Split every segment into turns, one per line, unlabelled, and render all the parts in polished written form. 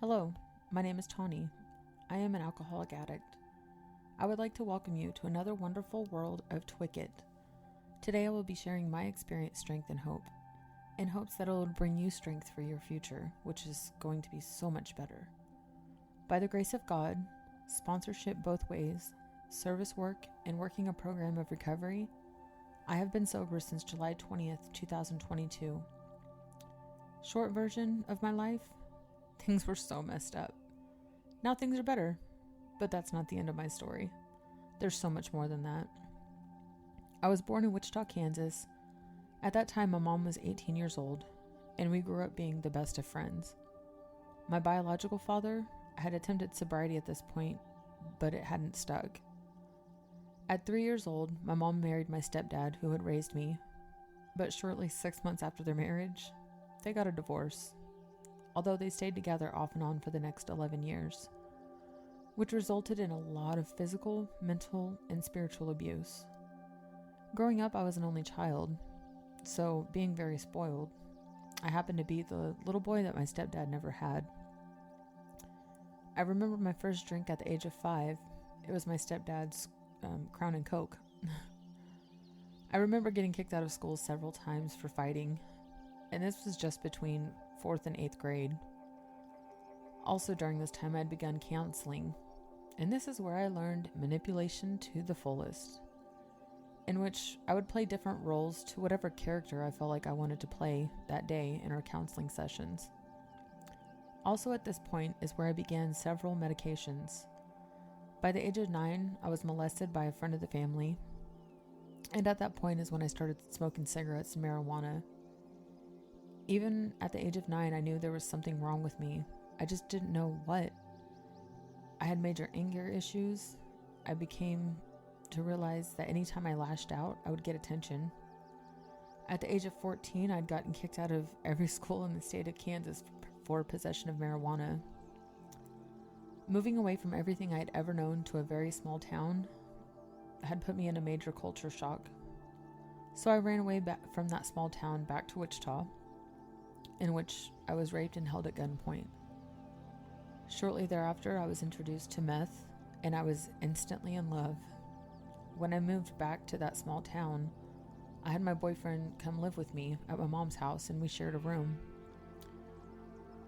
Hello, my name is Tawny. I am an alcoholic addict. I would like to welcome you to another wonderful world of Twicket. Today I will be sharing my experience, strength, and hope, in hopes that it will bring you strength for your future, which is going to be so much better. By the grace of God, sponsorship both ways, service work, and working a program of recovery, I have been sober since July 20th, 2022. Short version of my life, things were so messed up. Now things are better, but that's not the end of my story. There's so much more than that. I was born in Wichita, Kansas. At that time, my mom was 18 years old, and we grew up being the best of friends. My biological father had attempted sobriety at this point, but it hadn't stuck. At 3 years old, my mom married my stepdad, who had raised me, but shortly 6 months after their marriage, they got a divorce, although they stayed together off and on for the next 11 years, which resulted in a lot of physical, mental, and spiritual abuse. Growing up, I was an only child, so being very spoiled, I happened to be the little boy that my stepdad never had. I remember my first drink at the age of 5. It was my stepdad's Crown and Coke. I remember getting kicked out of school several times for fighting, and this was just between 4th and 8th grade. Also during this time, I had begun counseling, and this is where I learned manipulation to the fullest, in which I would play different roles to whatever character I felt like I wanted to play that day in our counseling sessions. Also at this point is where I began several medications. By the age of 9, I was molested by a friend of the family, and at that point is when I started smoking cigarettes and marijuana. Even at the age of 9, I knew there was something wrong with me. I just didn't know what. I had major anger issues. I became to realize that anytime I lashed out, I would get attention. At the age of 14, I'd gotten kicked out of every school in the state of Kansas for possession of marijuana. Moving away from everything I had ever known to a very small town had put me in a major culture shock. So I ran away back from that small town back to Wichita, in which I was raped and held at gunpoint. Shortly thereafter, I was introduced to meth, and I was instantly in love. When I moved back to that small town, I had my boyfriend come live with me at my mom's house, and we shared a room.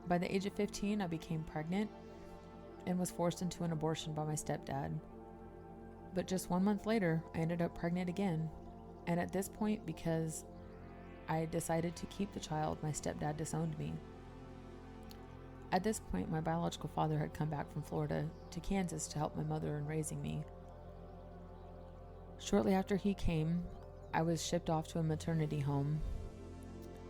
By the age of 15, I became pregnant and was forced into an abortion by my stepdad. But just 1 month later, I ended up pregnant again, and at this point, because I decided to keep the child, my stepdad disowned me. At this point, my biological father had come back from Florida to Kansas to help my mother in raising me. Shortly after he came, I was shipped off to a maternity home.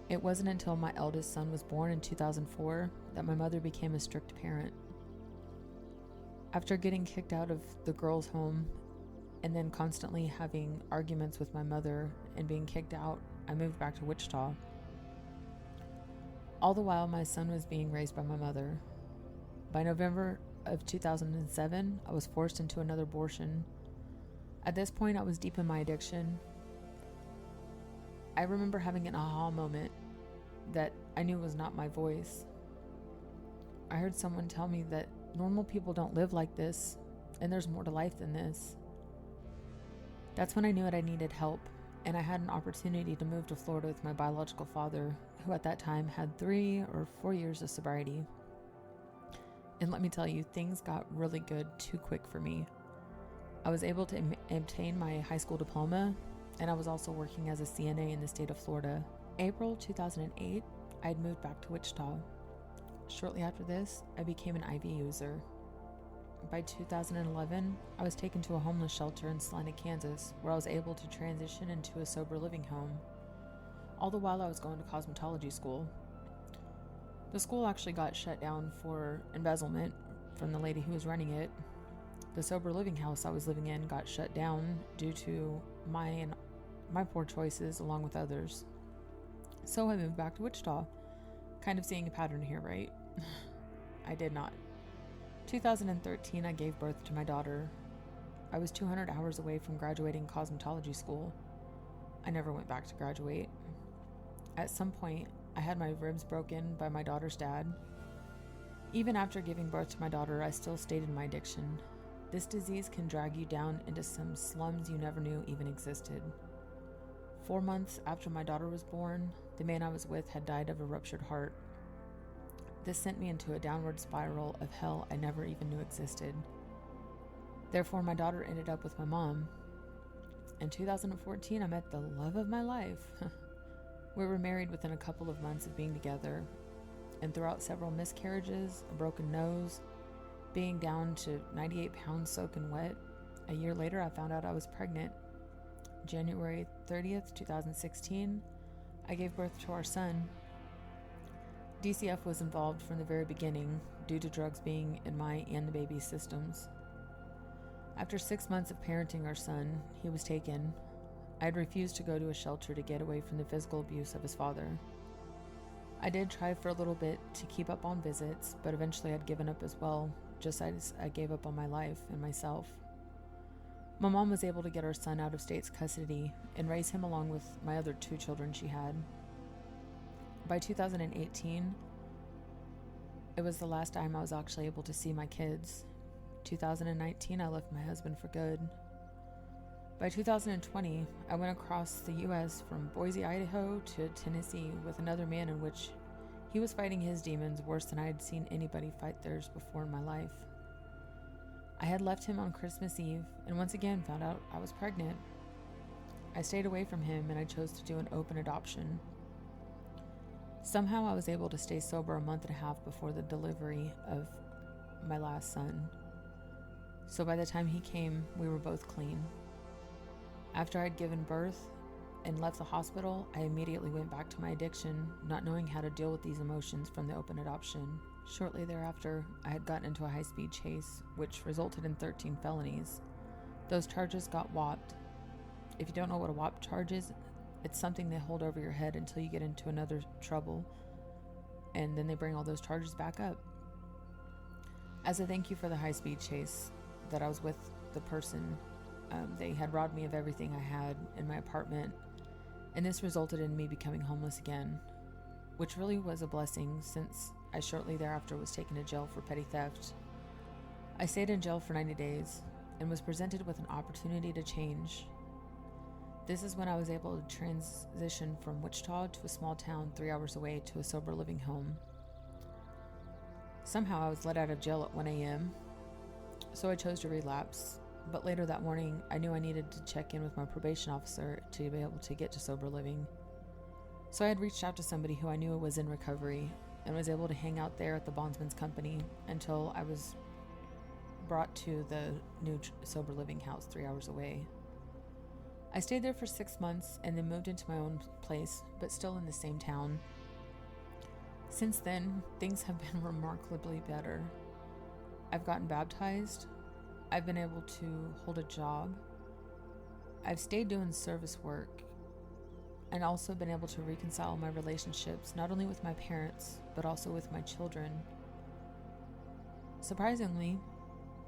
It wasn't until my eldest son was born in 2004 that my mother became a strict parent. After getting kicked out of the girls' home and then constantly having arguments with my mother and being kicked out, I moved back to Wichita. All the while, my son was being raised by my mother. By November of 2007, I was forced into another abortion. At this point, I was deep in my addiction. I remember having an aha moment that I knew was not my voice. I heard someone tell me that normal people don't live like this, and there's more to life than this. That's when I knew that I needed help, and I had an opportunity to move to Florida with my biological father, who at that time had 3 or 4 years of sobriety. And let me tell you, things got really good too quick for me. I was able to obtain my high school diploma, and I was also working as a CNA in the state of Florida. April 2008, I had moved back to Wichita. Shortly after this, I became an IV user. By 2011, I was taken to a homeless shelter in Salina, Kansas, where I was able to transition into a sober living home. All the while I was going to cosmetology school. The school actually got shut down for embezzlement from the lady who was running it. The sober living house I was living in got shut down due to my poor choices along with others. So I moved back to Wichita. Kind of seeing a pattern here, right? I did not. 2013, I gave birth to my daughter. I was 200 hours away from graduating cosmetology school. I never went back to graduate. At some point, I had my ribs broken by my daughter's dad. Even after giving birth to my daughter, I still stayed in my addiction. This disease can drag you down into some slums you never knew even existed. 4 months after my daughter was born, the man I was with had died of a ruptured heart. This sent me into a downward spiral of hell I never even knew existed. Therefore, my daughter ended up with my mom. In 2014, I met the love of my life. We were married within a couple of months of being together, and throughout several miscarriages, a broken nose, being down to 98 pounds soaking wet, a year later I found out I was pregnant. January 30th, 2016, I gave birth to our son. DCF was involved from the very beginning due to drugs being in my and the baby's systems. After 6 months of parenting our son, he was taken. I had refused to go to a shelter to get away from the physical abuse of his father. I did try for a little bit to keep up on visits, but eventually I'd given up as well, just as I gave up on my life and myself. My mom was able to get our son out of state's custody and raise him along with my other 2 children she had. By 2018, it was the last time I was actually able to see my kids. 2019, I left my husband for good. By 2020, I went across the U.S. from Boise, Idaho to Tennessee with another man in which he was fighting his demons worse than I had seen anybody fight theirs before in my life. I had left him on Christmas Eve and once again found out I was pregnant. I stayed away from him and I chose to do an open adoption. Somehow I was able to stay sober a month and a half before the delivery of my last son. So by the time he came, we were both clean. After I'd given birth and left the hospital, I immediately went back to my addiction, not knowing how to deal with these emotions from the open adoption. Shortly thereafter, I had gotten into a high-speed chase, which resulted in 13 felonies. Those charges got whopped. If you don't know what a whop charge is, it's something they hold over your head until you get into another trouble, and then they bring all those charges back up. As a thank you for the high-speed chase that I was with the person, they had robbed me of everything I had in my apartment, and this resulted in me becoming homeless again, which really was a blessing since I shortly thereafter was taken to jail for petty theft. I stayed in jail for 90 days and was presented with an opportunity to change. This is when I was able to transition from Wichita to a small town 3 hours away to a sober living home. Somehow I was let out of jail at 1 a.m., so I chose to relapse. But later that morning, I knew I needed to check in with my probation officer to be able to get to sober living. So I had reached out to somebody who I knew was in recovery and was able to hang out there at the bondsman's company until I was brought to the new sober living house 3 hours away. I stayed there for 6 months and then moved into my own place, but still in the same town. Since then, things have been remarkably better. I've gotten baptized. I've been able to hold a job. I've stayed doing service work and also been able to reconcile my relationships, not only with my parents, but also with my children. Surprisingly,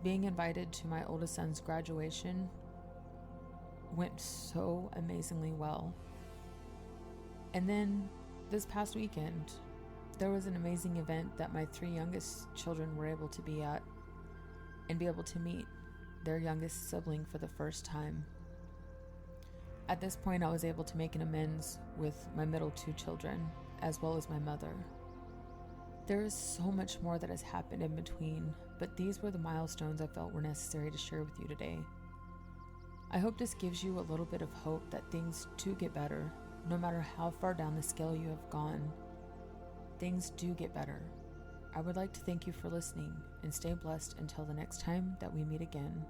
being invited to my oldest son's graduation went so amazingly well. And then this past weekend, there was an amazing event that my 3 youngest children were able to be at and be able to meet their youngest sibling for the first time. At this point, I was able to make an amends with my middle 2 children, as well as my mother. There is so much more that has happened in between, but these were the milestones I felt were necessary to share with you today. I hope this gives you a little bit of hope that things do get better, no matter how far down the scale you have gone. Things do get better. I would like to thank you for listening and stay blessed until the next time that we meet again.